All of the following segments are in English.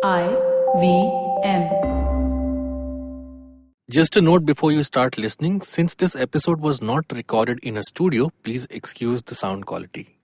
IVM. Just a note before you start listening, since this episode was not recorded in a studio, please excuse the sound quality.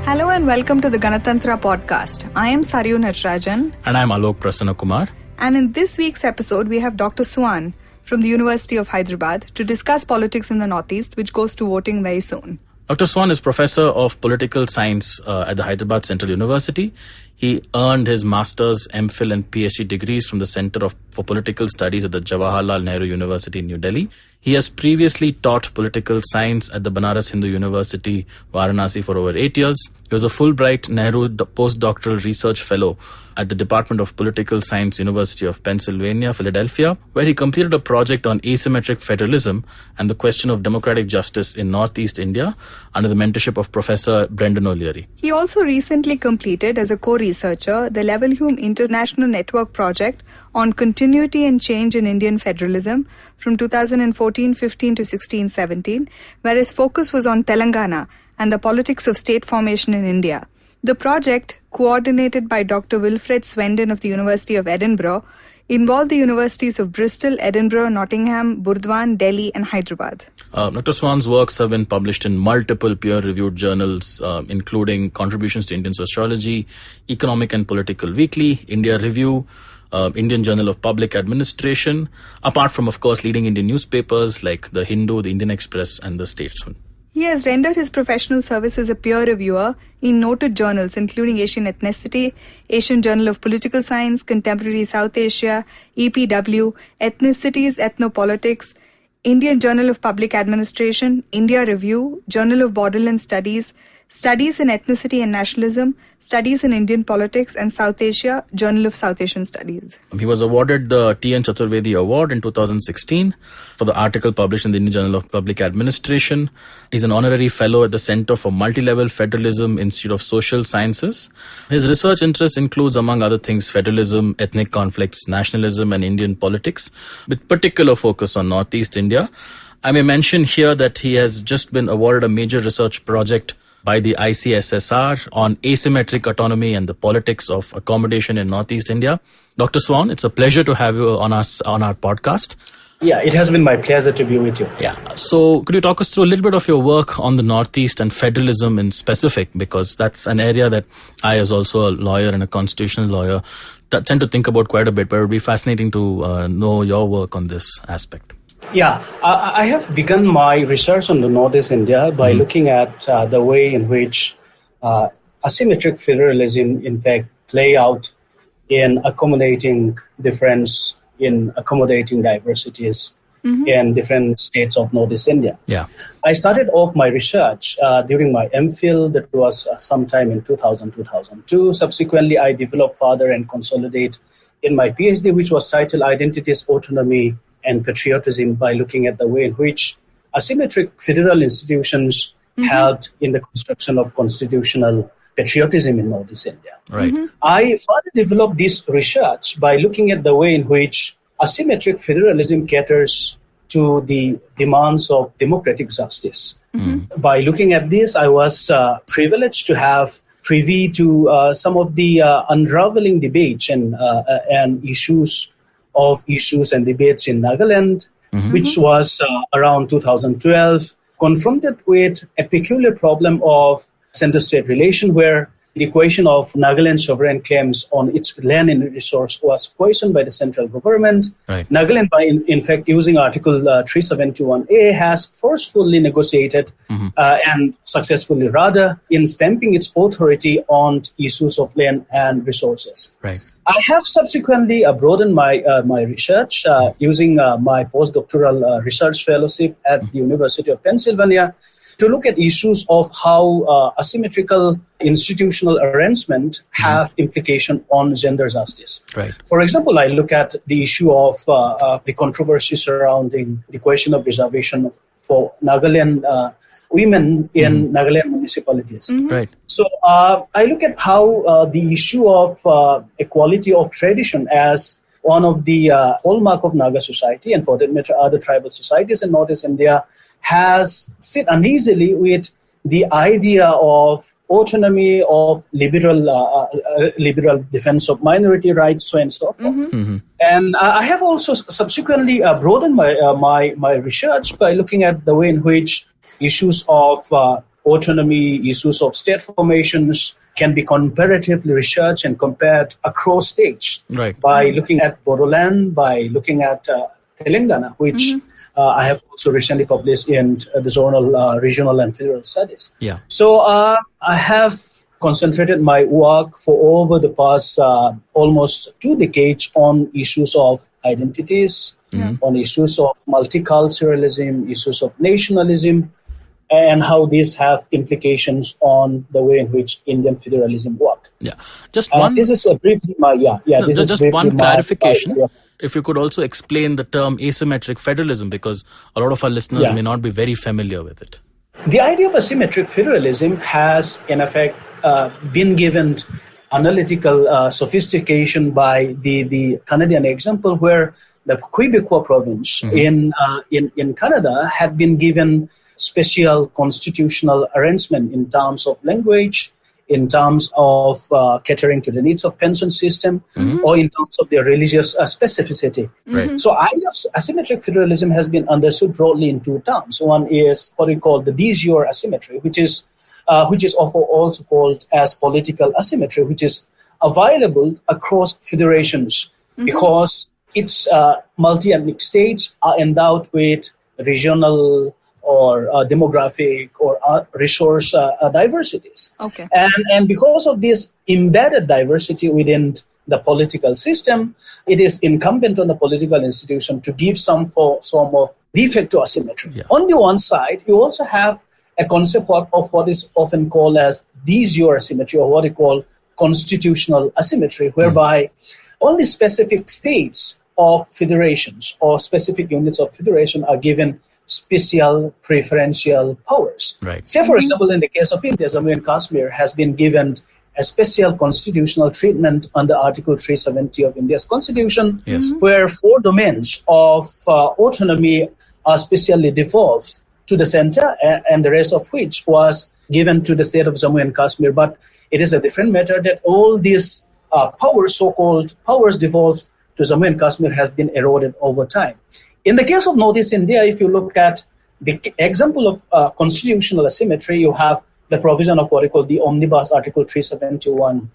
Hello and welcome to the Ganatantra podcast. I am Saryu Natarajan. And I am Alok Prasanna Kumar. And in this week's episode, we have Dr. Suan from the University of Hyderabad to discuss politics in the Northeast, which goes to voting very soon. Dr. Suan is Professor of Political Science at the Hyderabad Central University. He earned his Master's, MPhil and PhD degrees from the Center for Political Studies at the Jawaharlal Nehru University in New Delhi. He has previously taught political science at the Banaras Hindu University, Varanasi for over 8 years. He was a Fulbright Nehru postdoctoral research fellow at the Department of Political Science, University of Pennsylvania, Philadelphia, where he completed a project on asymmetric federalism and the question of democratic justice in Northeast India under the mentorship of Professor Brendan O'Leary. He also recently completed, as a co-researcher, the Levelhulme International Network project on continuity and change in Indian federalism from 2014-15 to 16-17, where his focus was on Telangana and the politics of state formation in India. The project, coordinated by Dr. Wilfred Swendon of the University of Edinburgh, involved the universities of Bristol, Edinburgh, Nottingham, Burdwan, Delhi and Hyderabad. Dr. Swan's works have been published in multiple peer-reviewed journals, including Contributions to Indian Sociology, Economic and Political Weekly, India Review, Indian Journal of Public Administration, apart from, of course, leading Indian newspapers like The Hindu, The Indian Express and The Statesman. He has rendered his professional service as a peer reviewer in noted journals including Asian Ethnicity, Asian Journal of Political Science, Contemporary South Asia, EPW, Ethnicities, Ethnopolitics, Indian Journal of Public Administration, India Review, Journal of Borderland Studies, Studies in Ethnicity and Nationalism, Studies in Indian Politics and South Asia, Journal of South Asian Studies. He was awarded the T.N. Chaturvedi Award in 2016 for the article published in the Indian Journal of Public Administration. He's an honorary fellow at the Center for Multilevel Federalism, Institute of Social Sciences. His research interests includes, among other things, federalism, ethnic conflicts, nationalism and Indian politics, with particular focus on Northeast India. I may mention here that he has just been awarded a major research project by the ICSSR on asymmetric autonomy and the politics of accommodation in Northeast India. Dr. Suan, it's a pleasure to have you on our podcast. Yeah, it has been my pleasure to be with you. Yeah. So could you talk us through a little bit of your work on the Northeast and federalism in specific, because that's an area that I, as also a lawyer and a constitutional lawyer, tend to think about quite a bit, but it would be fascinating to know your work on this aspect. Yeah, I have begun my research on the Northeast India by looking at the way in which asymmetric federalism, in fact, play out in accommodating difference, in accommodating diversities in different states of Northeast India. Yeah, I started off my research during my MPhil, that was sometime in 2000-2002. Subsequently, I developed further and consolidate in my PhD, which was titled Identities, Autonomy, and Patriotism, by looking at the way in which asymmetric federal institutions helped in the construction of constitutional patriotism in Northeast India. Right. I further developed this research by looking at the way in which asymmetric federalism caters to the demands of democratic justice. By looking at this, I was privileged to have privy to some of the unraveling debates and issues and debates in Nagaland, which was around 2012, confronted with a peculiar problem of center-state relation, where the question of Nagaland's sovereign claims on its land and resource was questioned by the central government. Right. Nagaland, by in fact, using Article 371A, has forcefully negotiated and successfully, rather, in stamping its authority on issues of land and resources. Right. I have subsequently broadened my research using my postdoctoral research fellowship at the University of Pennsylvania to look at issues of how asymmetrical institutional arrangement have implication on gender justice. Right. For example, I look at the issue of the controversy surrounding the question of reservation for Nagaland women in Nagaland municipalities. Right. So I look at how the issue of equality of tradition as one of the hallmark of Naga society, and for that matter other tribal societies in Northeast India, has sit uneasily with the idea of autonomy, of liberal defense of minority rights, so and so forth. And I have also subsequently broadened my research by looking at the way in which issues of autonomy, issues of state formations can be comparatively researched and compared across states by looking at Bodoland, by looking at Telangana, which I have also recently published in the journal Regional and Federal Studies. Yeah. So I have concentrated my work for over the past almost 2 decades on issues of identities, on issues of multiculturalism, issues of nationalism, and how these have implications on the way in which Indian federalism works. Yeah, just one. This is briefly my just one clarification. If you could also explain the term asymmetric federalism, because a lot of our listeners may not be very familiar with it. The idea of asymmetric federalism has, in effect, been given analytical sophistication by the Canadian example, where the Quebecois province in Canada had been given special constitutional arrangement in terms of language, in terms of catering to the needs of pension system, or in terms of their religious specificity. So idea of asymmetric federalism has been understood broadly in 2 terms. One is what we call the de jure asymmetry, which is also called as political asymmetry, which is available across federations because its multi-ethnic states are endowed with regional or demographic or resource diversities. And because of this embedded diversity within the political system, it is incumbent on the political institution to give some form of de facto asymmetry. On the one side, you also have a concept of what is often called as de jure asymmetry, or what we call constitutional asymmetry, whereby only specific states of federations or specific units of federation are given special preferential powers. Say, for example, in the case of India, Jammu and Kashmir has been given a special constitutional treatment under Article 370 of India's constitution, where 4 domains of autonomy are specially devolved to the center, and the rest of which was given to the state of Jammu and Kashmir. But it is a different matter that all these powers, so-called powers devolved to Jammu and Kashmir, has been eroded over time. In the case of Northeast India, if you look at the example of constitutional asymmetry, you have the provision of what we call the Omnibus Article 371,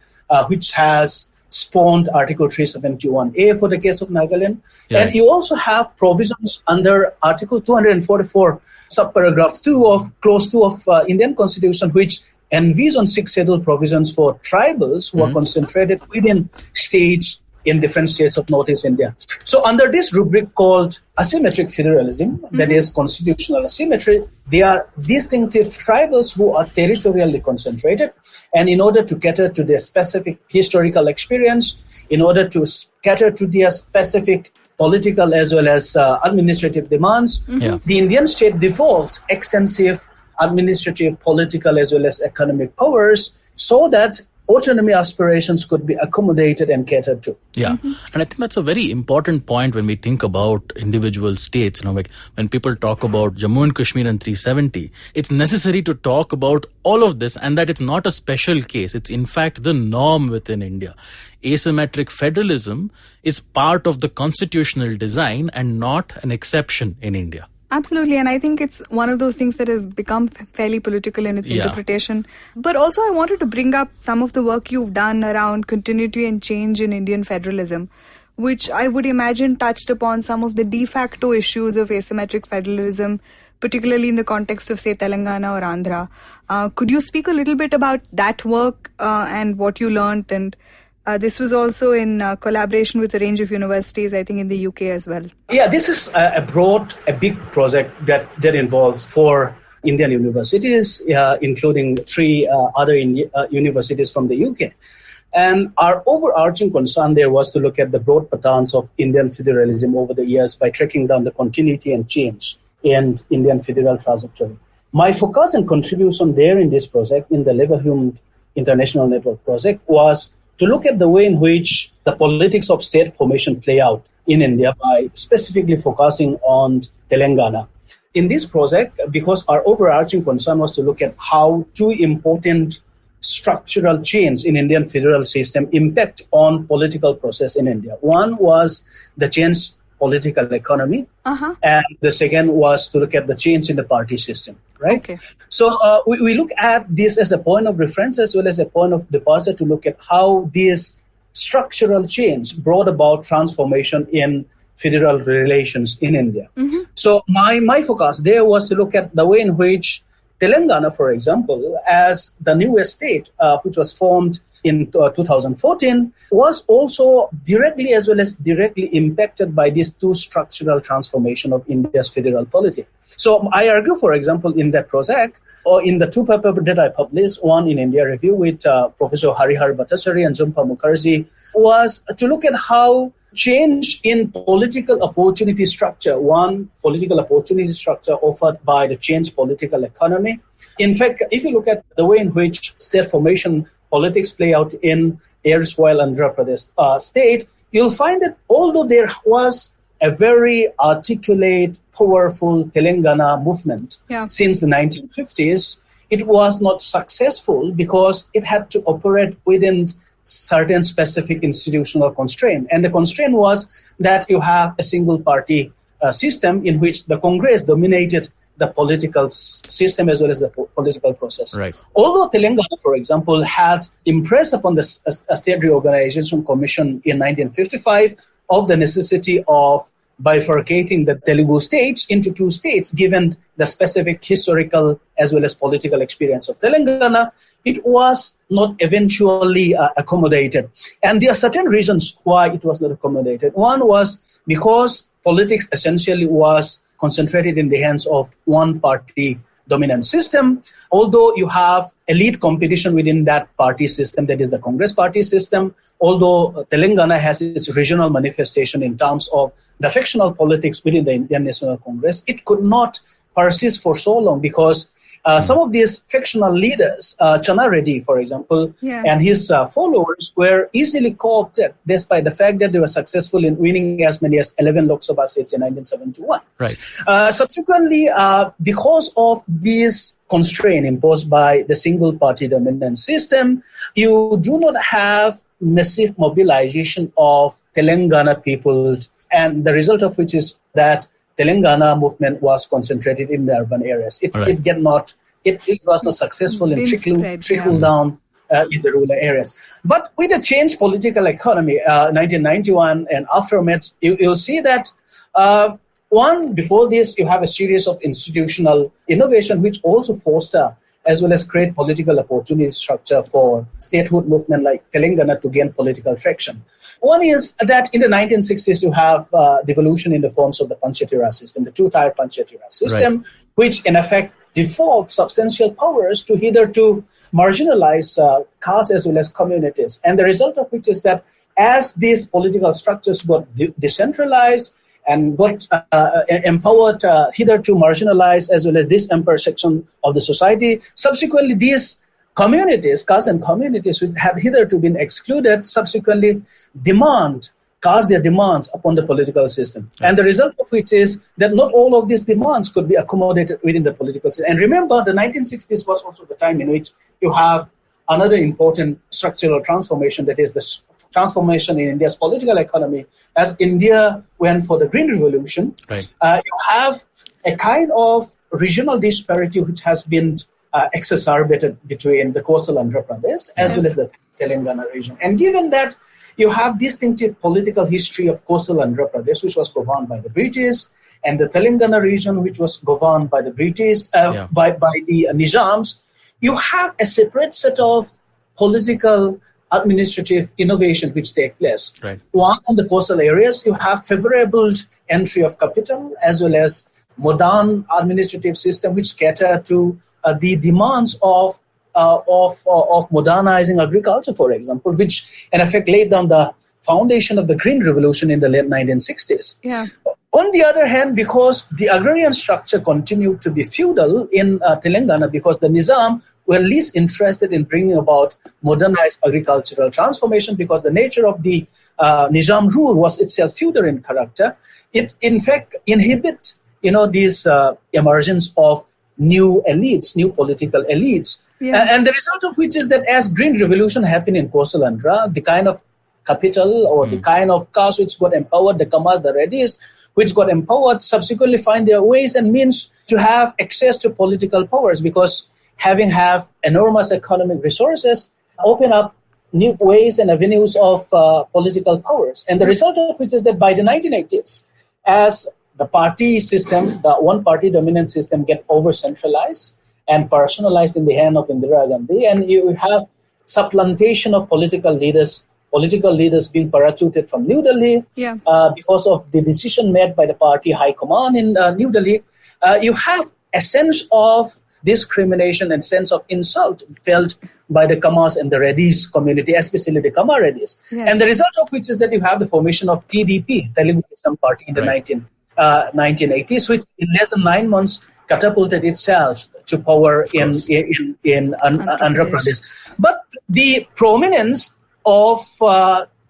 which has spawned Article 371A for the case of Nagaland. And you also have provisions under Article 244, subparagraph 2 of Clause 2 of Indian Constitution, which envision 6 scheduled provisions for tribals who are concentrated within states in different states of Northeast India. So under this rubric called asymmetric federalism, that is constitutional asymmetry, they are distinctive tribals who are territorially concentrated. And in order to cater to their specific historical experience, in order to cater to their specific political as well as administrative demands, the Indian state devolved extensive administrative, political as well as economic powers so that autonomy aspirations could be accommodated and catered to. And I think that's a very important point when we think about individual states. Like when people talk about Jammu and Kashmir and 370, it's necessary to talk about all of this, and that it's not a special case. It's in fact the norm within India. Asymmetric federalism is part of the constitutional design and not an exception in India. Absolutely, and I think it's one of those things that has become fairly political in its interpretation. But also I wanted to bring up some of the work you've done around continuity and change in Indian federalism, which I would imagine touched upon some of the de facto issues of asymmetric federalism, particularly in the context of, say, Telangana or Andhra. Could you speak a little bit about that work and what you learned? And this was also in collaboration with a range of universities, I think in the UK as well. Yeah, this is a big project that involves 4 Indian universities, including 3 other universities from the UK. And our overarching concern there was to look at the broad patterns of Indian federalism over the years by tracking down the continuity and change in Indian federal trajectory. My focus and contribution there in this project, in the Leverhulme International Network project, was to look at the way in which the politics of state formation play out in India by specifically focusing on Telangana. in this project, because our overarching concern was to look at how two important structural change in Indian federal system impact on political process in India. One was the change political economy, and the second was to look at the change in the party system, right? Okay. So we look at this as a point of reference as well as a point of departure to look at how this structural change brought about transformation in federal relations in India. So my focus there was to look at the way in which Telangana, for example, as the newest state, which was formed in 2014, was also directly as well as directly impacted by these two structural transformation of India's federal polity. So I argue, for example, in that project, or in the two papers that I published, one in India Review with Professor Harihar Bhattacharya and Jhumpa Mukherjee, was to look at how change in political opportunity structure, one political opportunity structure offered by the changed political economy. In fact, if you look at the way in which state formation politics play out in erstwhile Andhra Pradesh state, you'll find that although there was a very articulate, powerful Telangana movement since the 1950s, it was not successful because it had to operate within certain specific institutional constraint. And the constraint was that you have a single party system in which the Congress dominated the political system as well as the political process. Right. Although Telangana, for example, had impressed upon the State Reorganization Commission in 1955 of the necessity of bifurcating the Telugu states into two states, given the specific historical as well as political experience of Telangana, it was not eventually accommodated. And there are certain reasons why it was not accommodated. One was because politics essentially was concentrated in the hands of one party dominant system. Although you have elite competition within that party system, that is the Congress party system, although Telangana has its regional manifestation in terms of the factional politics within the Indian National Congress, it could not persist for so long because some of these factional leaders, Channa Reddy, for example, and his followers were easily co-opted despite the fact that they were successful in winning as many as 11 Lok Sabha seats in 1971. Right. Subsequently, because of this constraint imposed by the single party dominant system, you do not have massive mobilization of Telangana people, and the result of which is that Telangana movement was concentrated in the urban areas. It was not successful in trickle down in the rural areas. But with the changed political economy, 1991 and aftermath, you'll see that before this, you have a series of institutional innovation which also foster as well as create political opportunity structure for statehood movement like Telangana to gain political traction. One is that in the 1960s, you have devolution in the forms of the Panchayati system, the two-tier Panchayati system, which in effect devolved substantial powers to hitherto marginalize castes as well as communities. And the result of which is that as these political structures got decentralized and got empowered, hitherto marginalized as well as this empowered section of the society, subsequently these communities, castes and communities which had hitherto been excluded, subsequently cast their demands upon the political system. And the result of which is that not all of these demands could be accommodated within the political system. And remember, the 1960s was also the time in which you have another important structural transformation, that is the transformation in India's political economy. As India went for the Green Revolution, you have a kind of regional disparity which has been exacerbated between the coastal Andhra Pradesh as well as the Telangana region. And given that you have distinctive political history of coastal Andhra Pradesh, which was governed by the British, and the Telangana region, which was governed by the British, by the Nizams, you have a separate set of political administrative innovation which take place. One, on the coastal areas, you have favorable entry of capital as well as modern administrative system which cater to the demands of modernizing agriculture, for example, which in effect laid down the foundation of the Green Revolution in the late 1960s. On the other hand, because the agrarian structure continued to be feudal in Telangana, because the Nizam were least interested in bringing about modernized agricultural transformation, because the nature of the Nizam rule was itself feudal in character, it in fact inhibit this emergence of new elites, new political elites. And the result of which is that as Green Revolution happened in coastal Andhra, the kind of capital or the kind of caste which got empowered, the Khamas, the Reddys, which got empowered, subsequently find their ways and means to have access to political powers, because having enormous economic resources open up new ways and avenues of political powers. And the result of which is that by the 1980s, as the party system, the one-party dominant system, get over-centralized and personalized in the hand of Indira Gandhi, and you have supplantation of political leaders being parachuted from New Delhi because of the decision made by the party high command in New Delhi. You have a sense of discrimination and sense of insult felt by the Khamas and the Reddys community, especially the Khama Reddys. And the result of which is that you have the formation of TDP, Telugu Desam Party, in the 1980s, which in less than 9 months catapulted itself to power in Andhra Pradesh. But the prominence of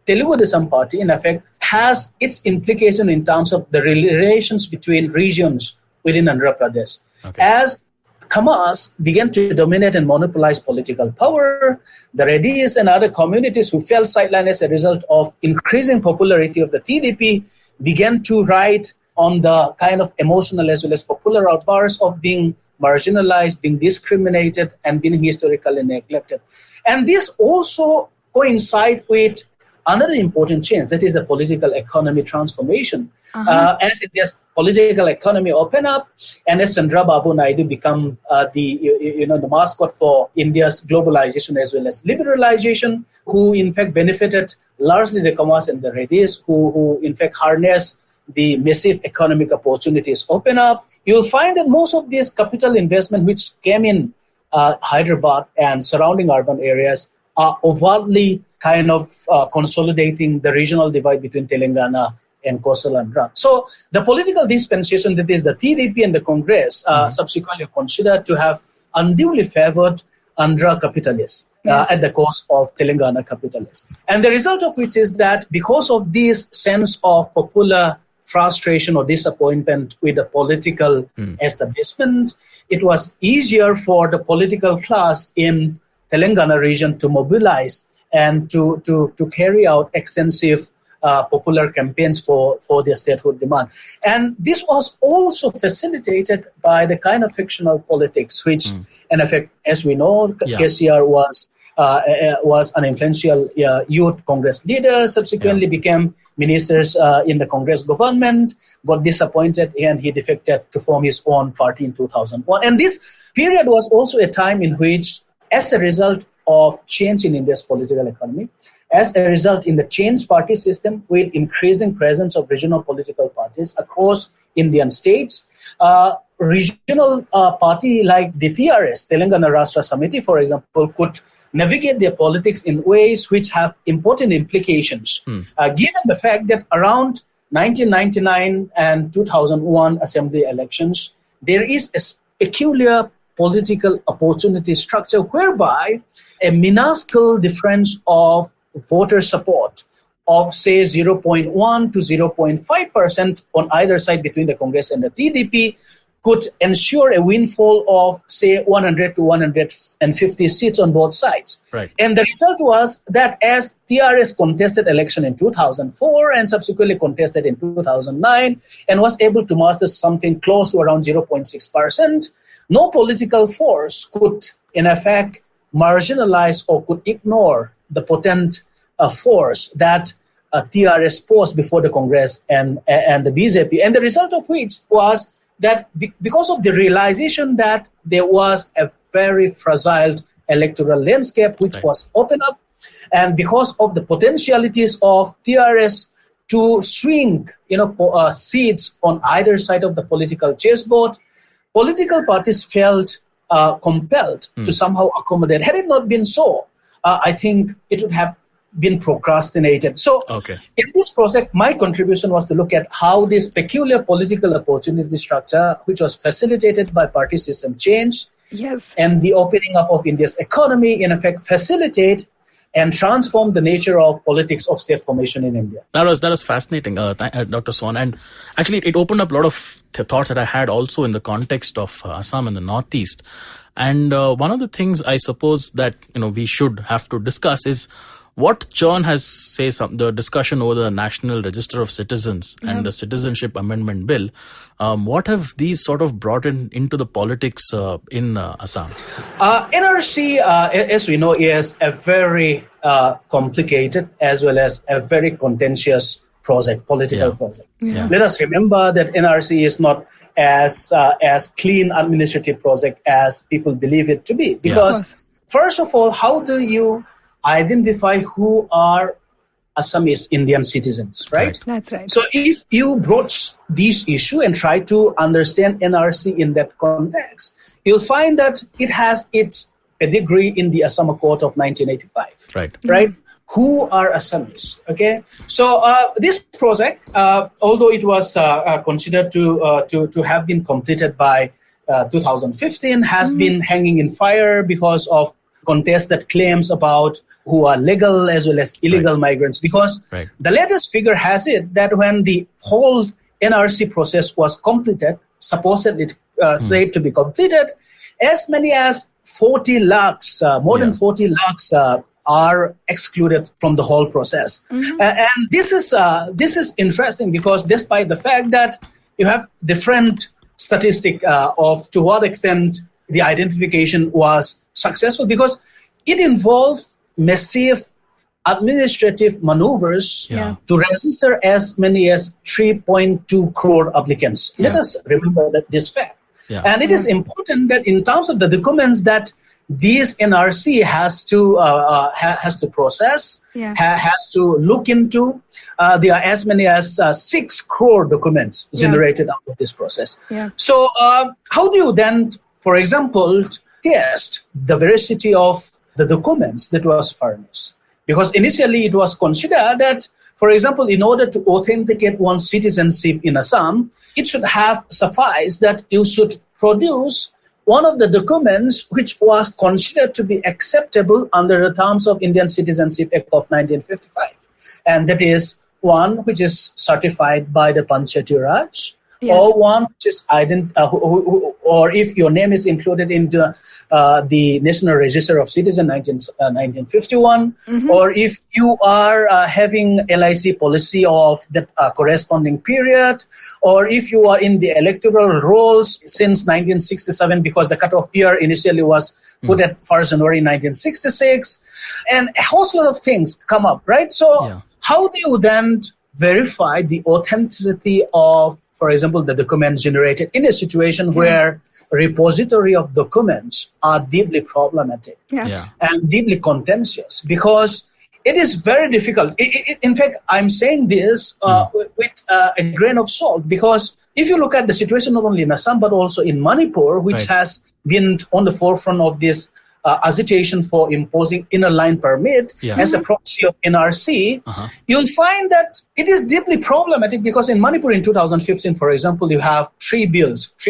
Telugu Desam Party, in effect, has its implication in terms of the relations between regions within Andhra Pradesh. As Khamas began to dominate and monopolize political power, the Reddys and other communities who fell sidelined as a result of increasing popularity of the TDP began to write on the kind of emotional as well as popular outbursts of being marginalized, being discriminated, and being historically neglected. And this also coincides with another important change, that is the political economy transformation. As India's political economy opened up, and as Chandrababu Naidu become the mascot for India's globalization as well as liberalization, who in fact benefited largely the Khamas and the Reddys, who in fact harness the massive economic opportunities open up, you'll find that most of this capital investment which came in Hyderabad and surrounding urban areas are overtly kind of consolidating the regional divide between Telangana and coastal Andhra. So the political dispensation, that is the TDP and the Congress, subsequently considered to have unduly favored Andhra capitalists at the cost of Telangana capitalists. And the result of which is that because of this sense of popular frustration or disappointment with the political establishment, it was easier for the political class in Telangana region to mobilize and to carry out extensive popular campaigns for their statehood demand. And this was also facilitated by the kind of fictional politics, which, in effect, as we know, KCR was an influential youth Congress leader, subsequently became ministers in the Congress government, got disappointed, and he defected to form his own party in 2001. And this period was also a time in which, as a result of change in India's political economy, as a result in the changed party system with increasing presence of regional political parties across Indian states, regional party like the TRS, Telangana Rashtra Samiti, for example, could navigate their politics in ways which have important implications, given the fact that around 1999 and 2001 assembly elections, there is a peculiar political opportunity structure whereby a minuscule difference of voter support of, say, 0.1 to 0.5% on either side between the Congress and the TDP could ensure a windfall of, say, 100 to 150 seats on both sides. Right. And the result was that as TRS contested election in 2004 and subsequently contested in 2009 and was able to master something close to around 0.6%, no political force could, in effect, marginalize or could ignore the potent force that TRS posed before the Congress and the BJP. And the result of which was that because of the realization that there was a very fragile electoral landscape which was opened up, and because of the potentialities of TRS to swing seats on either side of the political chessboard, political parties felt compelled to somehow accommodate. Had it not been so, I think it would have been procrastinated. So in this project, my contribution was to look at how this peculiar political opportunity structure, which was facilitated by party system change and the opening up of India's economy, in effect facilitate and transform the nature of politics of state formation in India. That was fascinating, Dr. Suan. And actually, it opened up a lot of thoughts that I had also in the context of Assam and the Northeast. And one of the things I suppose that we should have to discuss is what John has the discussion over the National Register of Citizens and the Citizenship Amendment Bill. What have these sort of brought into the politics in Assam? NRC, as we know, is a very complicated as well as a very contentious political project. Yeah. Let us remember that NRC is not as clean administrative project as people believe it to be. Because first of all, how do you identify who are Assamese Indian citizens, right? That's right. So if you broach this issue and try to understand NRC in that context, you'll find that it has its pedigree in the Assam Accord of 1985. Right? Who are Assamese? Okay. So this project, although it was considered to have been completed by 2015, has been hanging in fire because of contested claims about who are legal as well as illegal migrants, because the latest figure has it that when the whole NRC process was completed, supposedly said to be completed, as many as 40 lakhs, more than 40 lakhs are excluded from the whole process. And this is interesting because despite the fact that you have different statistic of to what extent the identification was successful, because it involved massive administrative maneuvers to register as many as 3.2 crore applicants. Let us remember this fact. And it is important that in terms of the documents that this NRC has to process, has to look into, there are as many as 6 crore documents generated out of this process. So how do you then, for example, test the veracity of the documents that was furnished? Because initially it was considered that, for example, in order to authenticate one's citizenship in Assam, it should have sufficed that you should produce one of the documents which was considered to be acceptable under the terms of Indian Citizenship Act of 1955. And that is one which is certified by the Panchayati Raj, or one which is or if your name is included in the National Register of Citizens 1951, or if you are having LIC policy of the corresponding period, or if you are in the electoral rolls since 1967, because the cutoff year initially was put at 1st January 1966, and a whole lot of things come up, right? So how do you then verify the authenticity of, for example, the documents generated in a situation where repository of documents are deeply problematic and deeply contentious? Because it is very difficult. In fact, I'm saying this with a grain of salt, because if you look at the situation not only in Assam but also in Manipur, which has been on the forefront of this agitation for imposing inner line permit as a proxy of NRC, you'll find that it is deeply problematic, because in Manipur in 2015, for example, you have 3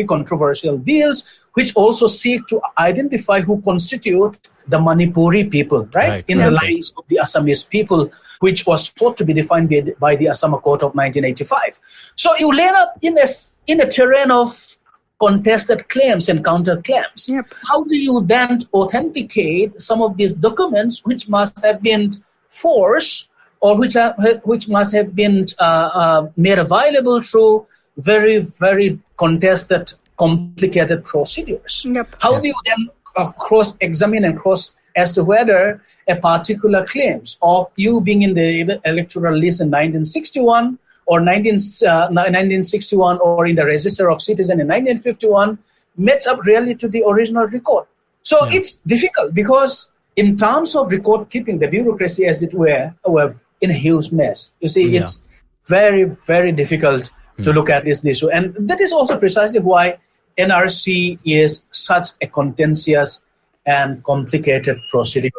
controversial bills, which also seek to identify who constitute the Manipuri people, right? In the lines of the Assamese people, which was thought to be defined by the Assam Accord of 1985. So you land up in a terrain of contested claims and counterclaims. How do you then authenticate some of these documents which must have been forced, or which must have been made available through very, very contested, complicated procedures? How do you then cross-examine and cross as to whether a particular claims of you being in the electoral list in 1961 or 1961 or in the Register of Citizens in 1951 match up really to the original record? So it's difficult, because in terms of record keeping, the bureaucracy, as it were in a huge mess. You see, it's very, very difficult to look at this issue. And that is also precisely why NRC is such a contentious and complicated proceeding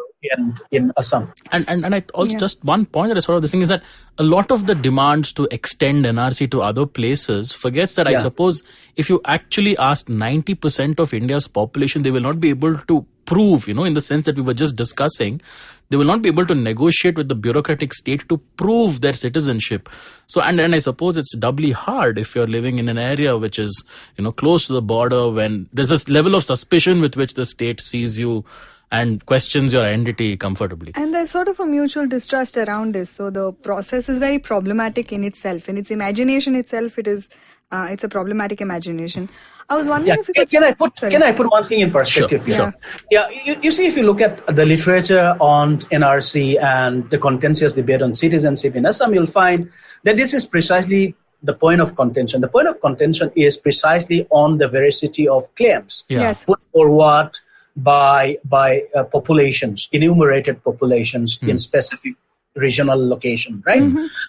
in Assam. And I also just one point that I saw of this thing is that a lot of the demands to extend NRC to other places forgets that I suppose if you actually ask 90% of India's population, they will not be able to prove, in the sense that we were just discussing, they will not be able to negotiate with the bureaucratic state to prove their citizenship. So, and I suppose it's doubly hard if you're living in an area which is, close to the border, when there's this level of suspicion with which the state sees you and questions your identity comfortably. And there's sort of a mutual distrust around this. So the process is very problematic in itself. In its imagination itself, it's a problematic imagination. I was wondering if you could... Can I put one thing in perspective? Sure. Yeah, you see, if you look at the literature on NRC and the contentious debate on citizenship in Assam, you'll find that this is precisely the point of contention. The point of contention is precisely on the veracity of claims put forward by populations, enumerated populations in specific regional location, right?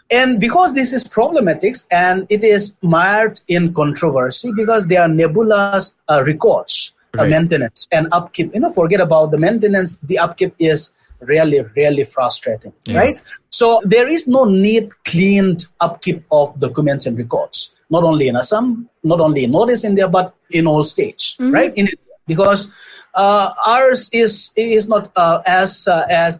And because this is problematic and it is mired in controversy because there are nebulous records, maintenance and upkeep. Forget about the maintenance, the upkeep is really frustrating, right? So there is no neat, cleaned upkeep of documents and records, not only in Assam, not only in Northeast India, but in all states, right? In India, because ours is not as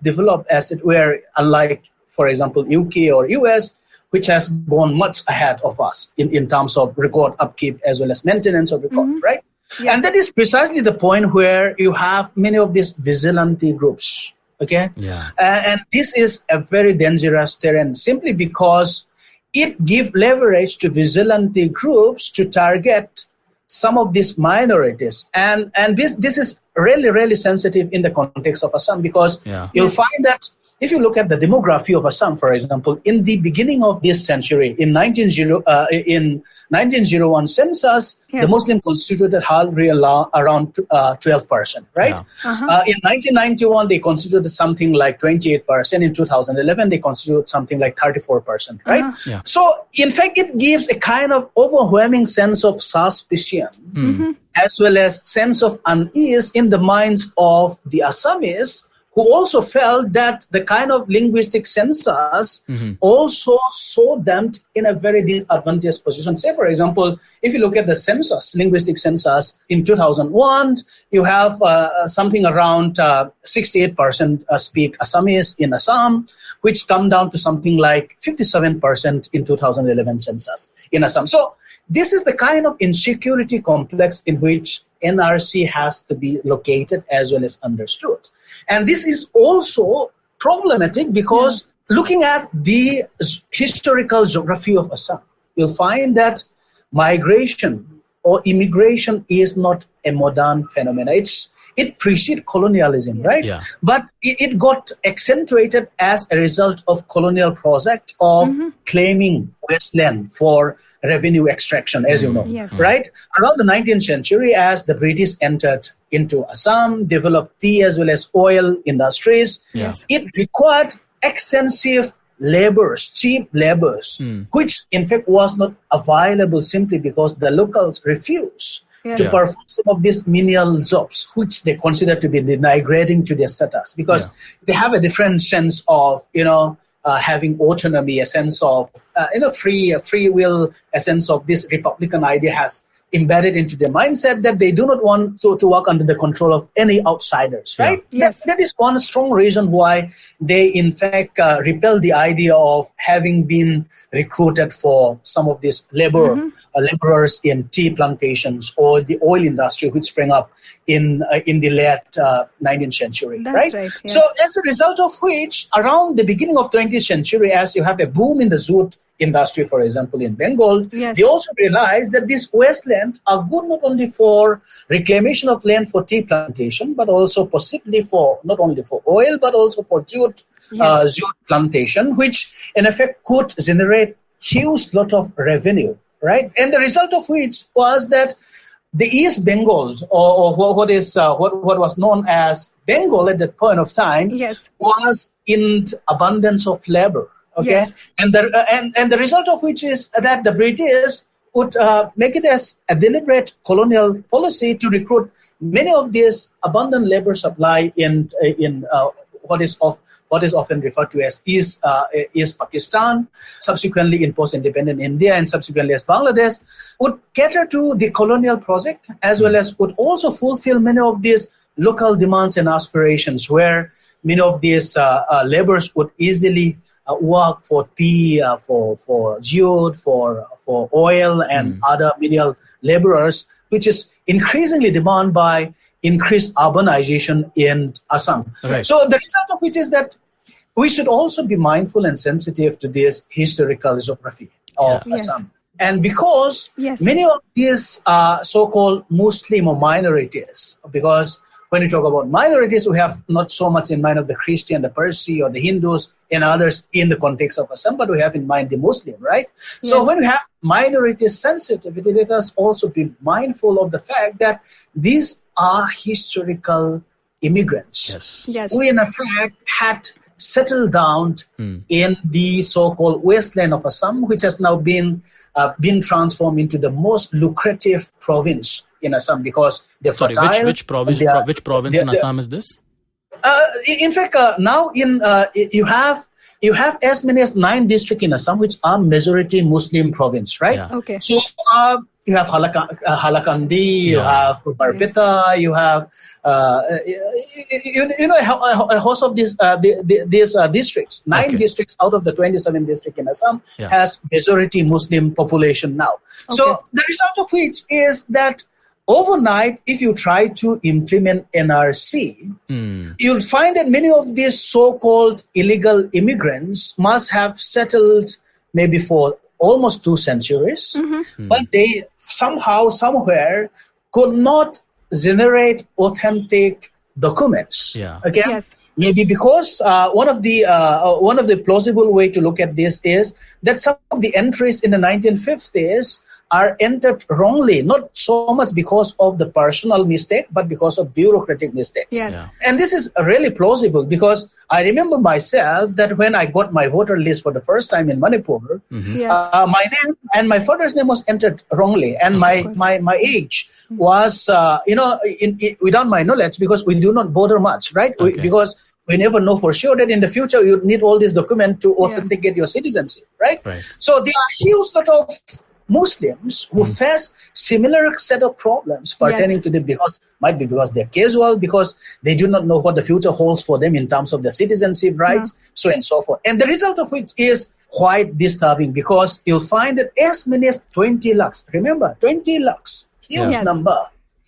developed as it were, unlike, for example, UK or US, which has gone much ahead of us in terms of record upkeep as well as maintenance of records, right? Yes. And that is precisely the point where you have many of these vigilante groups, okay? And this is a very dangerous terrain simply because it gives leverage to vigilante groups to target some of these minorities, and this is really sensitive in the context of Assam because you'll find that if you look at the demography of Assam, for example, in the beginning of this century, in 1901 census, the Muslim constituted hardly around 12%, right? In 1991, they constituted something like 28%. In 2011, they constituted something like 34%, right? So, in fact, it gives a kind of overwhelming sense of suspicion as well as sense of unease in the minds of the Assamese, who also felt that the kind of linguistic census also saw them in a very disadvantaged position. Say, for example, if you look at the census, linguistic census in 2001, you have something around 68% speak Assamese in Assam, which come down to something like 57% in 2011 census in Assam. So this is the kind of insecurity complex in which NRC has to be located as well as understood. And this is also problematic because looking at the historical geography of Assam, you'll find that migration or immigration is not a modern phenomenon. It preceded colonialism, right? But it got accentuated as a result of colonial project of claiming wasteland for revenue extraction, as you know, right? Around the 19th century, as the British entered into Assam, developed tea as well as oil industries, it required extensive labors, cheap labors, which in fact was not available simply because the locals refused to perform some of these menial jobs, which they consider to be denigrating to their status, because they have a different sense of, having autonomy, a sense of, free will, a sense of this Republican idea has embedded into their mindset that they do not want to work under the control of any outsiders, right? That is one strong reason why they, in fact, repel the idea of having been recruited for some of these laborers in tea plantations or the oil industry, which sprang up in the late 19th century, right? So as a result of which, around the beginning of 20th century, as you have a boom in the jute industry, for example, in Bengal, they also realized that these wastelands are good not only for reclamation of land for tea plantation, but also possibly for not only for oil, but also for jute plantation, which in effect could generate huge lot of revenue, right? And the result of which was that the East Bengal, or what was known as Bengal at that point of time, was in abundance of labor. Okay, and the result of which is that the British would make it as a deliberate colonial policy to recruit many of these abundant labor supply in what is often referred to as East Pakistan, subsequently in post-independent India, and subsequently as Bangladesh, would cater to the colonial project, as well as would also fulfill many of these local demands and aspirations, where many of these laborers would easily work for tea, for jute, for oil, and other menial laborers, which is increasingly demanded by increased urbanization in Assam. Right. So the result of which is that we should also be mindful and sensitive to this historical geography of Assam. And because many of these so-called Muslim or minorities, because when we talk about minorities, we have not so much in mind of the Christian, the Parsi, or the Hindus and others in the context of Assam, but we have in mind the Muslim, right? Yes. So when we have minority sensitivity, let us also be mindful of the fact that these are historical immigrants. Yes. Who in effect had settled down in the so-called wasteland of Assam, which has now been transformed into the most lucrative province in Assam, because they're fertile. Which province in Assam is this? In fact, now you have as many as 9 districts in Assam, which are majority Muslim province, right? Yeah. Okay. So you have Halakandi, you have Barpeta, you have a host of these districts. 9 districts out of the 27 districts in Assam has majority Muslim population now. Okay. So the result of which is that overnight, if you try to implement NRC, you'll find that many of these so-called illegal immigrants must have settled maybe for almost 2 centuries, but they somehow, somewhere could not generate authentic documents. Yeah. Okay. Yes. Maybe because one of the plausible way to look at this is that some of the entries in the 1950s are entered wrongly, not so much because of the personal mistake, but because of bureaucratic mistakes. Yes. Yeah. And this is really plausible, because I remember myself that when I got my voter list for the first time in Manipur, my name and my father's name was entered wrongly, and my age was without my knowledge, because we do not bother much, right? Okay. Because we never know for sure that in the future you need all these documents to authenticate your citizenship, right? So there are a huge lot of Muslims who face similar set of problems pertaining to them, because they're casual, because they do not know what the future holds for them in terms of their citizenship rights, so and so forth. And the result of which is quite disturbing, because you'll find that as many as 20 lakhs, remember, 20 lakhs, huge number,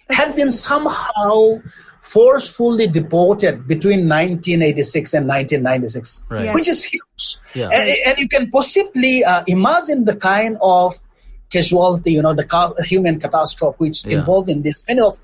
had been somehow forcefully deported between 1986 and 1996, which is huge. And you can possibly imagine the kind of casualty, the human catastrophe which involved in this, many of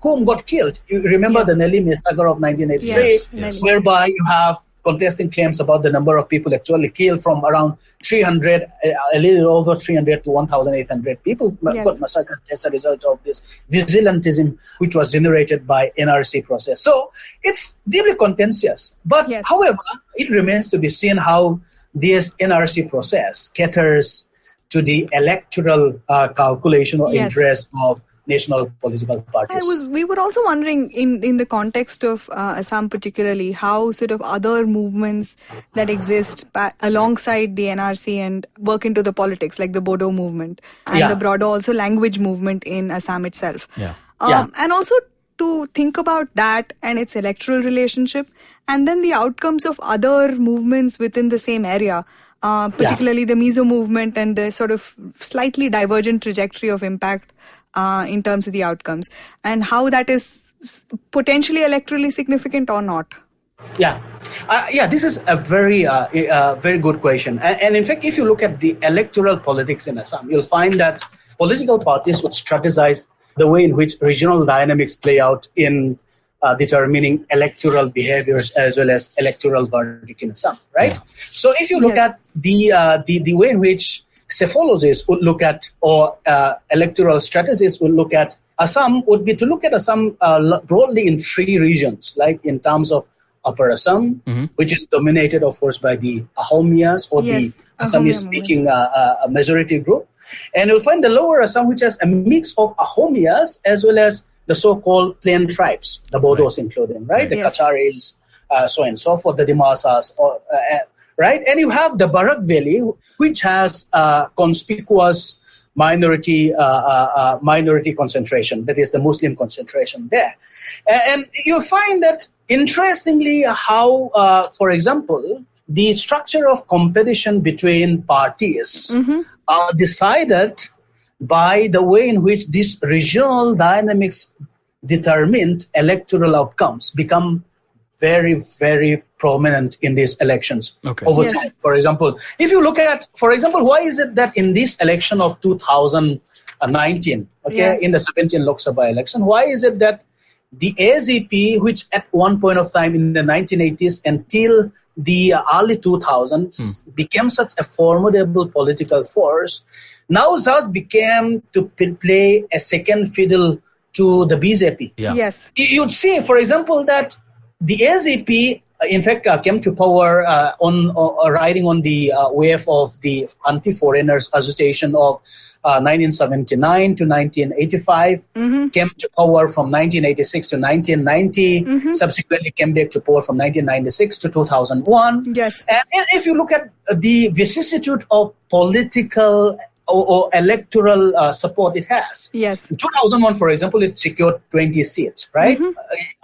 whom got killed. You remember the Nelly massacre of 1983, whereby you have contesting claims about the number of people actually killed, from around 300, a little over 300 to 1,800 people got massacred as a result of this vigilantism, which was generated by NRC process. So it's deeply contentious. But however, it remains to be seen how this NRC process caters to the electoral calculation or interest of national political parties. We were also wondering, in the context of Assam particularly, how sort of other movements that exist alongside the NRC and work into the politics, like the Bodo movement and the broader also language movement in Assam itself. And also to think about that and its electoral relationship, and then the outcomes of other movements within the same area, particularly the Mizo movement and the sort of slightly divergent trajectory of impact in terms of the outcomes, and how that is potentially electorally significant or not. This is a very good question. And in fact, if you look at the electoral politics in Assam, you'll find that political parties would strategize the way in which regional dynamics play out in determining electoral behaviors as well as electoral verdict in Assam, right? So if you look at the way in which psephologists would look at, or electoral strategists would look at Assam, would be to look at Assam broadly in 3 regions, like in terms of Upper Assam, which is dominated, of course, by the Ahomias, or the Assamese-speaking majority group. And you'll find the Lower Assam, which has a mix of Ahomias as well as the so-called plain tribes, the Bodos included, right? The Kacharis, so and so forth, the Dimasas, right? And you have the Barak Valley, which has conspicuous minority concentration, that is the Muslim concentration there. And you'll find that, interestingly, how, for example, the structure of competition between parties are decided by the way in which these regional dynamics determined electoral outcomes become very, very prominent in these elections over time. For example, if you look at, for example, why is it that in this election of 2019, in the 17 Lok Sabha election, why is it that the AZP, which at one point of time in the 1980s until the early 2000s became such a formidable political force, now just became to play a second fiddle to the BJP? Yes. You'd see, for example, that the AZP, in fact, came to power riding on the wave of the Anti-Foreigners Association of 1979 to 1985, came to power from 1986 to 1990, subsequently came back to power from 1996 to 2001. Yes. And if you look at the vicissitude of political or electoral support it has. Yes. In 2001, for example, it secured 20 seats, right?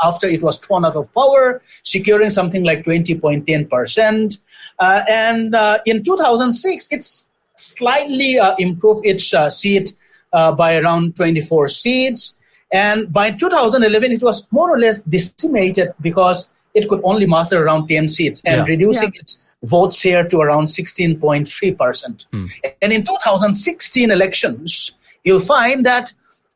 After it was thrown out of power, securing something like 20.10%. And in 2006, it's slightly improved its seat by around 24 seats. And by 2011, it was more or less decimated because it could only muster around 10 seats and reducing its vote share to around 16.3%. And in 2016 elections, you'll find that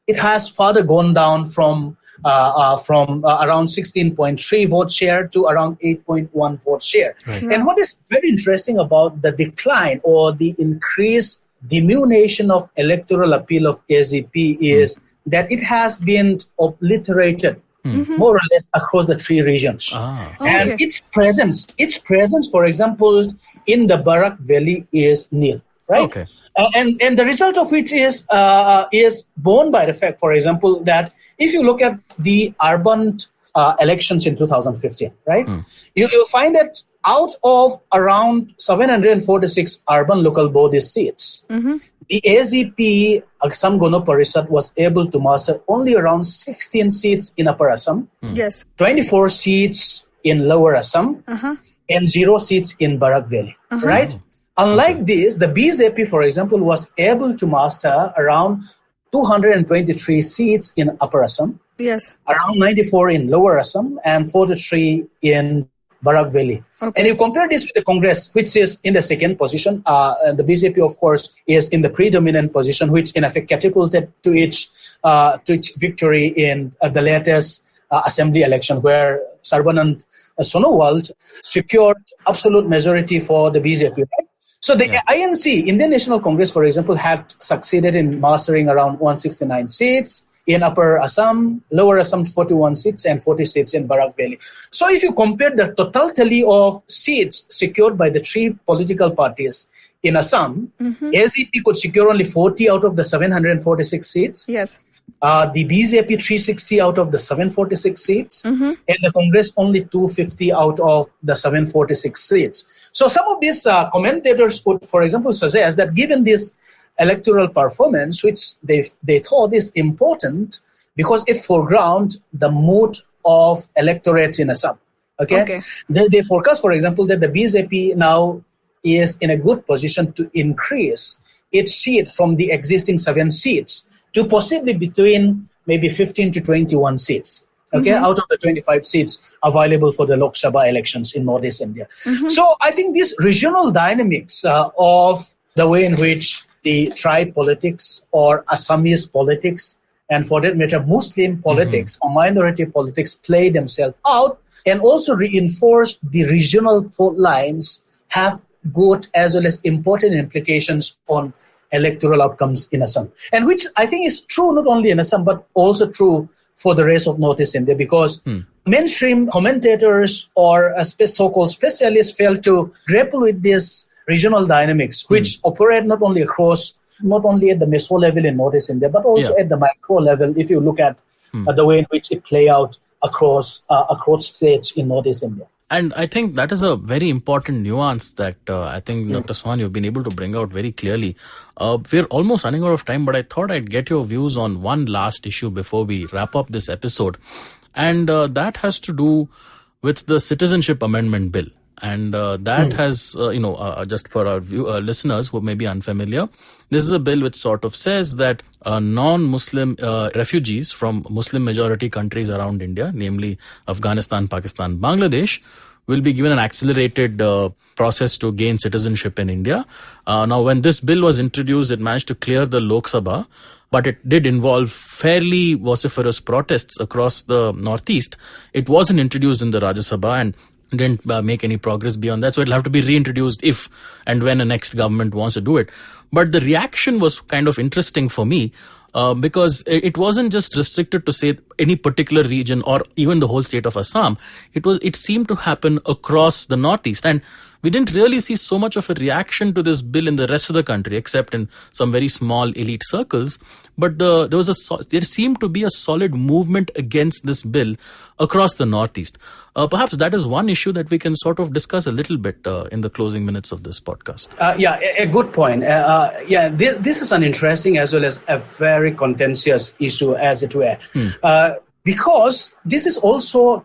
it has further gone down from around 16.3 vote share to around 8.1 vote share. And what is very interesting about the decline or the increased diminution of electoral appeal of AZP is that it has been obliterated more or less across the three regions. And its presence, for example, in the Barak Valley is nil, right? And the result of which is borne by the fact, for example, that if you look at the urban elections in 2015, right, you'll find that out of around 746 urban local body seats, the AZP Assam Gana Parishad was able to muster only around 16 seats in Upper Assam, 24 seats in Lower Assam, and 0 seats in Barak Valley, right? Unlike this, the BJP, for example, was able to muster around 223 seats in Upper Assam, around 94 in Lower Assam, and 43 in Barak Valley. And you compare this with the Congress, which is in the second position. And the BJP, of course, is in the predominant position, which in effect catapulted to its victory in the latest assembly election, where Sarbanand Sonowal secured absolute majority for the BJP. Right? So the INC, Indian National Congress, for example, had succeeded in mastering around 169 seats. In Upper Assam, Lower Assam, 41 seats and 40 seats in Barak Valley. So if you compare the total tally of seats secured by the three political parties in Assam, AZP could secure only 40 out of the 746 seats. Yes. The BJP 360 out of the 746 seats, and the Congress only 250 out of the 746 seats. So some of these commentators would, for example, suggest that given this electoral performance, which they thought is important because it foregrounds the mood of electorates in Assam. They forecast, for example, that the BJP now is in a good position to increase its seat from the existing 7 seats to possibly between maybe 15 to 21 seats. Out of the 25 seats available for the Lok Sabha elections in Northeast India. So I think this regional dynamics of the way in which the tribe politics or Assamese politics, and for that matter, Muslim politics or minority politics play themselves out and also reinforce the regional fault lines have good as well as important implications on electoral outcomes in Assam. And which I think is true not only in Assam, but also true for the rest of Northeast India, because mainstream commentators or so-called specialists fail to grapple with this regional dynamics, which operate not only at the meso level in Northeast India, but also at the micro level, if you look at the way in which it play out across states in Northeast India. And I think that is a very important nuance that I think, Dr. Suan, you've been able to bring out very clearly. We're almost running out of time, but I thought I'd get your views on one last issue before we wrap up this episode. And that has to do with the Citizenship Amendment Bill. And that has, just for our listeners who may be unfamiliar, this is a bill which sort of says that non-Muslim refugees from Muslim-majority countries around India, namely Afghanistan, Pakistan, Bangladesh, will be given an accelerated process to gain citizenship in India. Now, when this bill was introduced, it managed to clear the Lok Sabha, but it did involve fairly vociferous protests across the Northeast. It wasn't introduced in the Rajya Sabha and didn't make any progress beyond that. So it'll have to be reintroduced if and when a next government wants to do it. But the reaction was kind of interesting for me because it wasn't just restricted to, say, any particular region or even the whole state of Assam. It seemed to happen across the Northeast. And we didn't really see so much of a reaction to this bill in the rest of the country, except in some very small elite circles. But there seemed to be a solid movement against this bill across the Northeast. Perhaps that is one issue that we can sort of discuss a little bit in the closing minutes of this podcast. A good point. This is an interesting as well as a very contentious issue, as it were, because this is also,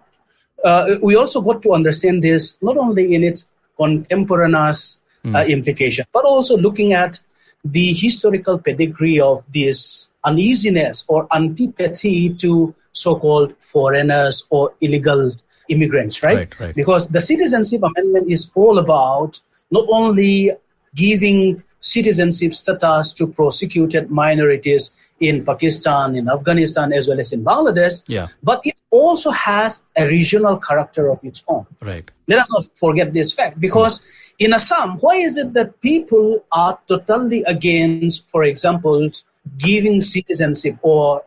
we also got to understand this not only in its contemporaneous implication, but also looking at the historical pedigree of this uneasiness or antipathy to so-called foreigners or illegal immigrants, right? Because the Citizenship Amendment is all about not only giving citizenship status to persecuted minorities in Pakistan, in Afghanistan, as well as in Bangladesh, but it also has a regional character of its own. Right. Let us not forget this fact, because in Assam, why is it that people are totally against, for example, giving citizenship or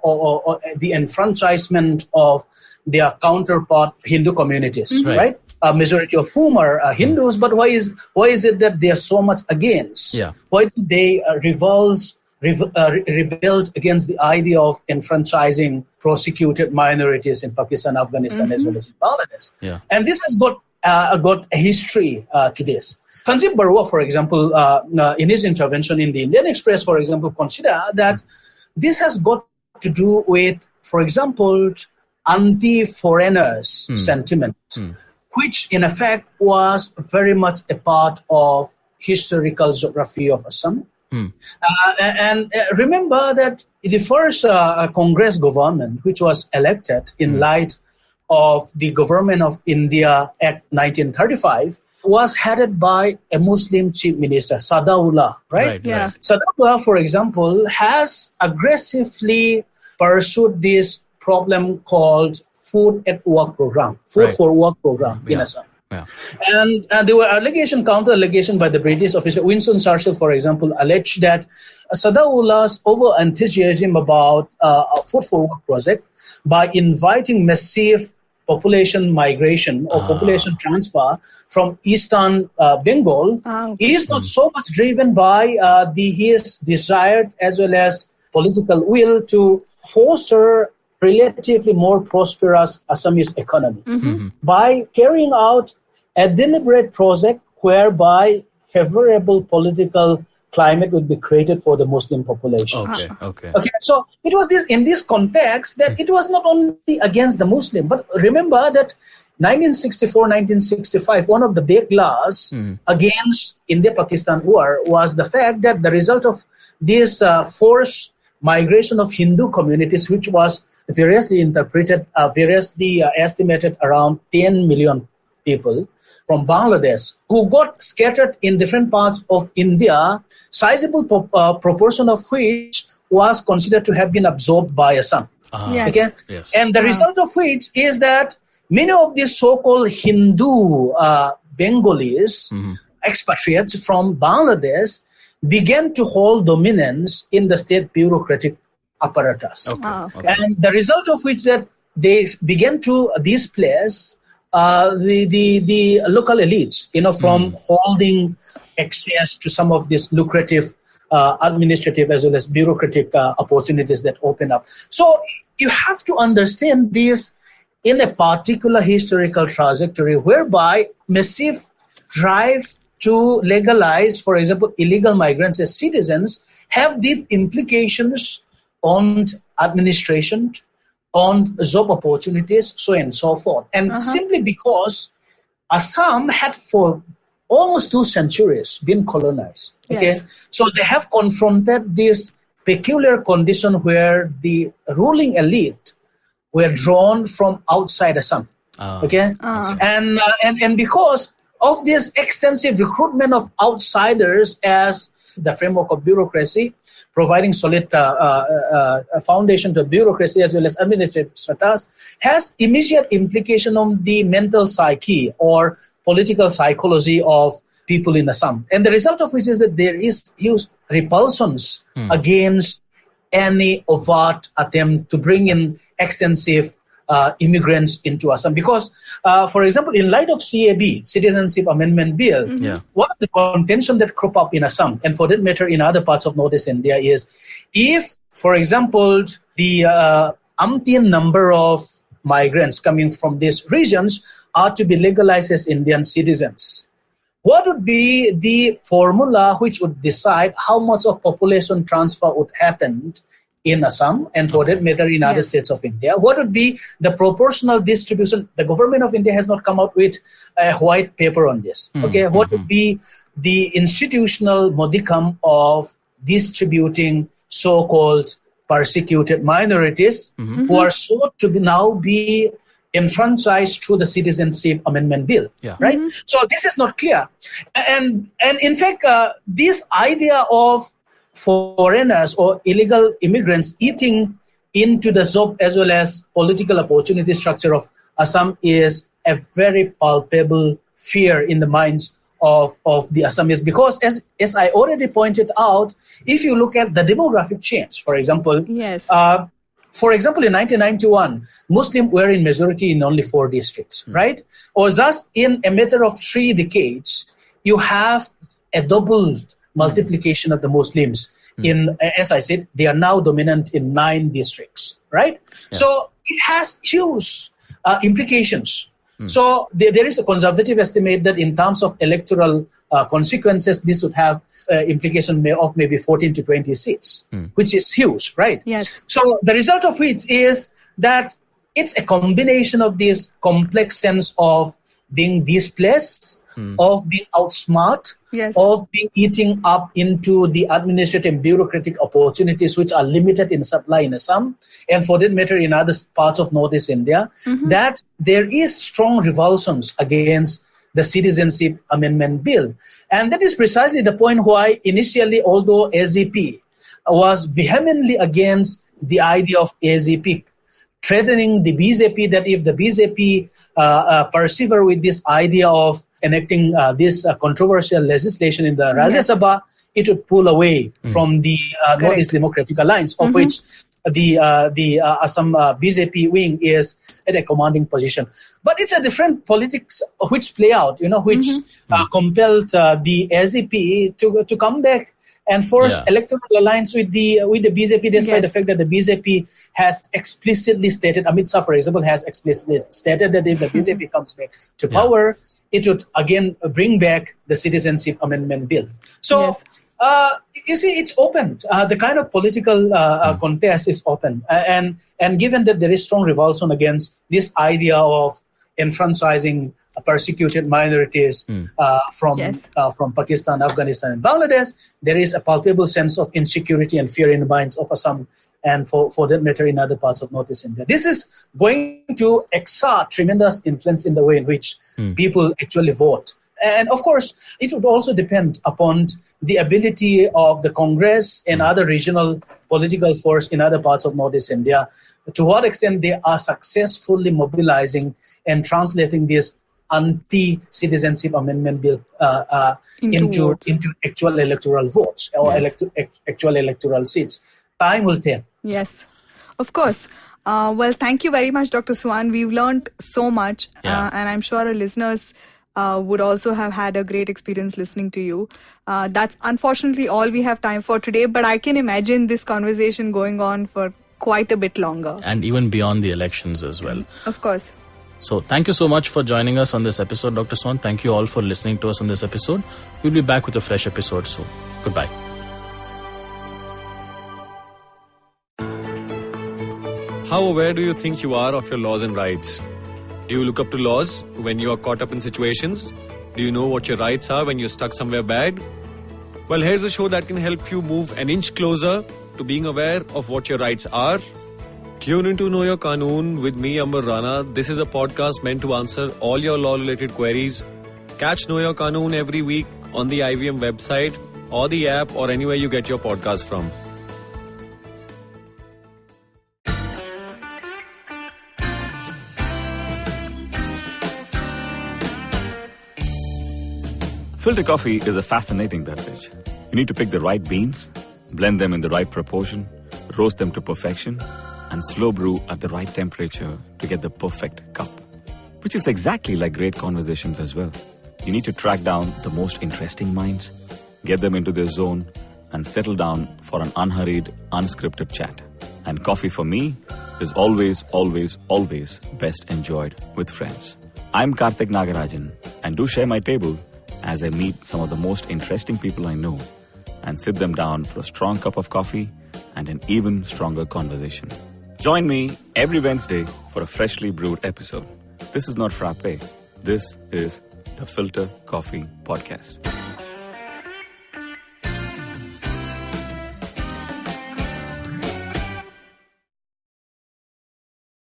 the enfranchisement of their counterpart Hindu communities, right? A majority of whom are Hindus, but why is it that they are so much against? Why do they rebelled against the idea of enfranchising prosecuted minorities in Pakistan, Afghanistan, as well as in Bangladesh? And this has got a history to this. Sanjeev Barua, for example, in his intervention in the Indian Express, for example, consider that this has got to do with, for example, anti-foreigners sentiment, which in effect was very much a part of historical geography of Assam. And remember that the first Congress government, which was elected in light of the Government of India Act 1935, was headed by a Muslim chief minister, Sadaullah, right? Sadaullah, for example, has aggressively pursued this problem called Food at Work program, Food for Work program in Assam. And there were counter-allegation by the British official. Winston Churchill, for example, alleged that Sadaullah's over-enthusiasm about Food for Work project by inviting massive population migration or population transfer from eastern Bengal is not so much driven by his desired as well as political will to foster relatively more prosperous Assamese economy by carrying out a deliberate project whereby favorable political climate would be created for the Muslim population. Okay. So it was in this context that it was not only against the Muslim, but remember that 1964, 1965, one of the big laws against India-Pakistan war was the fact that the result of this forced migration of Hindu communities, which was variously interpreted, variously estimated around 10 million people from Bangladesh, who got scattered in different parts of India, sizable proportion of which was considered to have been absorbed by Assam. And the result of which is that many of these so-called Hindu Bengalis, expatriates from Bangladesh, began to hold dominance in the state bureaucratic apparatus. And the result of which that they began to displace the local elites, from holding access to some of these lucrative administrative as well as bureaucratic opportunities that open up. So you have to understand this in a particular historical trajectory whereby massive drive to legalize, for example, illegal migrants as citizens have deep implications on administration, on job opportunities, so on and so forth. And simply because Assam had for almost 2 centuries been colonized. Okay, so they have confronted this peculiar condition where the ruling elite were drawn from outside Assam. And because of this extensive recruitment of outsiders as the framework of bureaucracy, providing solid foundation to bureaucracy as well as administrative status, has immediate implication on the mental psyche or political psychology of people in Assam. And the result of which is that there is huge repulsions against any overt attempt to bring in extensive immigrants into Assam. Because, for example, in light of CAB, Citizenship Amendment Bill, one of the contention that crop up in Assam, and for that matter in other parts of Northeast India, is if, for example, the umpteen number of migrants coming from these regions are to be legalized as Indian citizens, what would be the formula which would decide how much of population transfer would happen in Assam and for that matter in other states of India? What would be the proportional distribution? The government of India has not come out with a white paper on this. What would be the institutional modicum of distributing so-called persecuted minorities who are sought to now be enfranchised through the Citizenship Amendment Bill, right? So this is not clear. And in fact, this idea of foreigners or illegal immigrants eating into the job as well as political opportunity structure of Assam is a very palpable fear in the minds of the Assamese, because as I already pointed out, if you look at the demographic change, for example, for example, in 1991, Muslims were in majority in only 4 districts, right? Or just in a matter of 3 decades, you have a doubled multiplication of the Muslims. In, as I said, they are now dominant in 9 districts, right? So it has huge implications. So there is a conservative estimate that in terms of electoral consequences, this would have implication of maybe 14 to 20 seats, which is huge, right? So the result of which is that it's a combination of this complex sense of being displaced, of being outsmart, of being eating up into the administrative and bureaucratic opportunities which are limited in supply in Assam, and for that matter in other parts of Northeast India, that there is strong revulsions against the Citizenship Amendment Bill. And that is precisely the point why initially, although AGP was vehemently against the idea of AGP, threatening the BJP that if the BJP persevere with this idea of enacting this controversial legislation in the Rajya Sabha, it would pull away from the Northeast Democratic Alliance, of which the Assam BJP wing is at a commanding position. But it's a different politics which play out, which compelled the AGP to come back and force electoral alliance with the BJP, despite the fact that the BJP has explicitly stated, Amit Shah, for example, has explicitly stated that if the BJP comes back to power, it would again bring back the Citizenship Amendment Bill. So, you see, it's open. The kind of political contest is open. And given that there is strong revulsion against this idea of enfranchising persecuted minorities from Pakistan, Afghanistan, and Bangladesh, there is a palpable sense of insecurity and fear in the minds of Assam and for that matter in other parts of Northeast India. This is going to exert tremendous influence in the way in which people actually vote. And of course, it would also depend upon the ability of the Congress and other regional political force in other parts of Northeast India, to what extent they are successfully mobilizing and translating this anti-Citizenship Amendment Bill into actual electoral votes or actual electoral seats. Time will tell. Yes, of course. Well, thank you very much, Dr. Suan. We've learned so much, and I'm sure our listeners would also have had a great experience listening to you. That's unfortunately all we have time for today, but I can imagine this conversation going on for quite a bit longer. And even beyond the elections as well. Of course. So thank you so much for joining us on this episode, Dr. Suan. Thank you all for listening to us on this episode. We'll be back with a fresh episode soon. Goodbye. How aware do you think you are of your laws and rights? Do you look up to laws when you are caught up in situations? Do you know what your rights are when you're stuck somewhere bad? Well, here's a show that can help you move an inch closer to being aware of what your rights are. Tune into Know Your Qanoon with me, Amber Rana. This is a podcast meant to answer all your law-related queries. Catch Know Your Qanoon every week on the IVM website or the app or anywhere you get your podcast from. Filter coffee is a fascinating beverage. You need to pick the right beans, blend them in the right proportion, roast them to perfection, and slow brew at the right temperature to get the perfect cup. Which is exactly like great conversations as well. You need to track down the most interesting minds, get them into their zone, and settle down for an unhurried, unscripted chat. And coffee for me is always, always, always best enjoyed with friends. I'm Karthik Nagarajan, and do share my table as I meet some of the most interesting people I know and sit them down for a strong cup of coffee and an even stronger conversation. Join me every Wednesday for a freshly brewed episode. This is not frappe. This is the Filter Coffee Podcast.